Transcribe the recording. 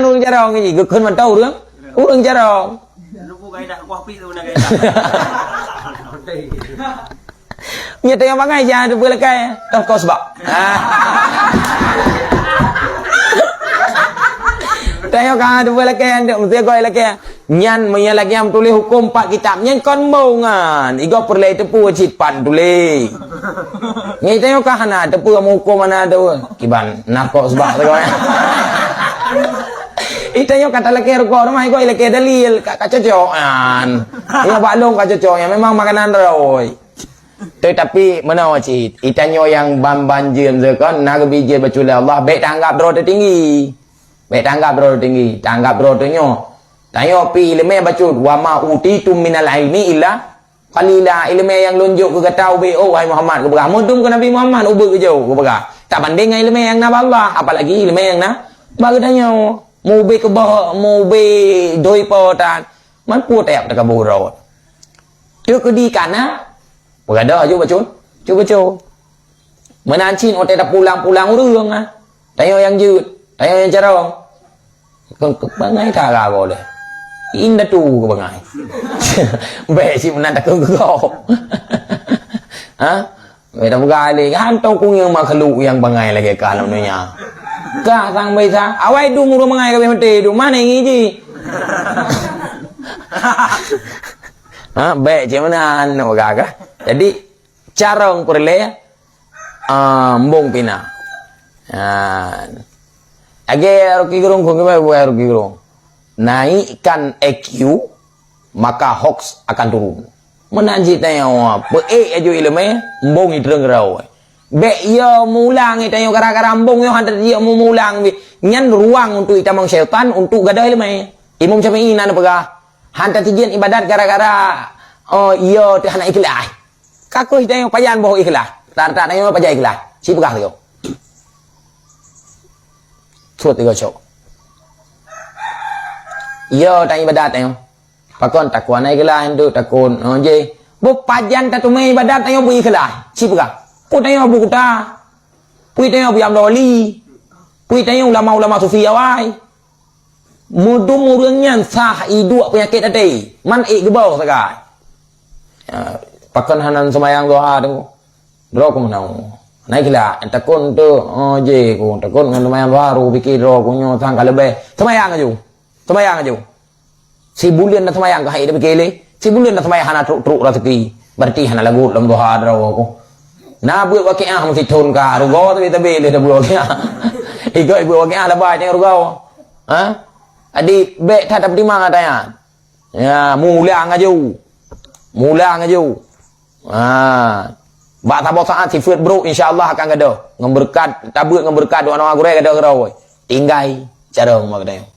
Uống chả rong cái gì cực hơn mà trâu nữa uống chả rong như thế mà ngay ra được với là cái đâu có sebab tengok kan tu lagi yang mesti kau lagi nyan punya lagi yang tulis hukum pak kitab nyan kon mau ngan igo perle tepu cipan tulis ni tengok kan ana tepu mau hukum mana tu kiban narko sebab tu kau tengok kata lagi rokok rumah igo lagi dalil kacocokan ya balong kacocoknya memang makanan roy tetapi mana wajib itanyo yang banjir zakon nak bijir bacula Allah baik tanggap doa tinggi baik tanggap doa tinggi tanggap doa nyo tanyo pi ilmu bacut wa ma utitum minal ilmi illa qalila ilmu yang lunjuk ke gatau be oh wahai Muhammad ke berah mudum ke Nabi Muhammad ubur ke jauh ke berah tak banding dengan ilmu yang nabi Allah apalagi ilmu yang bagi tanyo mau be ke bah mau be doi potan man pu tep tak kabur tu ke di kana berada aja bacun cuba menancin otak dah pulang urung ah tayo yang jut tayo yang carong ke bangai thara boleh inda tu ke bangai be si menan tak ke kau ha be tak gali hantong kung yang makhluk yang bangai lagi kalau nya ka sang be sa awai dung ru bangai ke be mete du mana ngi ji ha be je menan no gaga jadi carong perle mbong pina agar kigurung kung buat kigurung naikkan EQ maka hoax akan turun menanji tayo pe ajo ilmu mbong idreng raw be yo mulang tayo gara-gara mbong yo hantar dia mulang nyan ruang untuk itamang syaitan untuk gadah ilmu imam Syafi'i nan pegah hantar tijian ibadat gara-gara oh iyo teh anak ikhlas kaku tayo payan boh ikhlas tak tayo pajai ikhlas si pegah tu suat tiga cok iyo tayo ibadat tayo pakon takwa na ikhlas hendu takon je bu pajan tatu mai ibadat tayo bu ikhlas si pegah ku tayo bu kuta pu tayo bu am doli pu tayo ulama sufi awai mudum urangnya sah iduk penyakit tadi man gebau sagai pakan hanan semayang doa tu doa ku menau naiklah takun tu je ku takun ngan semayang baru pikir doa ku nyo sang kalebe semayang aju si bulan dah semayang ka hai dah pikir le si bulan dah semayang hana truk rezeki berarti hana lagu dalam doa doa ku na buat waqiah mesti thon ka rugo tu tabe le dah buat waqiah igo buat waqiah la bai tengok rugo ha adik be tak dapat dimang katanya ya mulang aju bak tabok saat si Fred bro insyaallah akan ada ngemberkat tabut ngemberkat doa aku rek ada tinggai cara mak katanya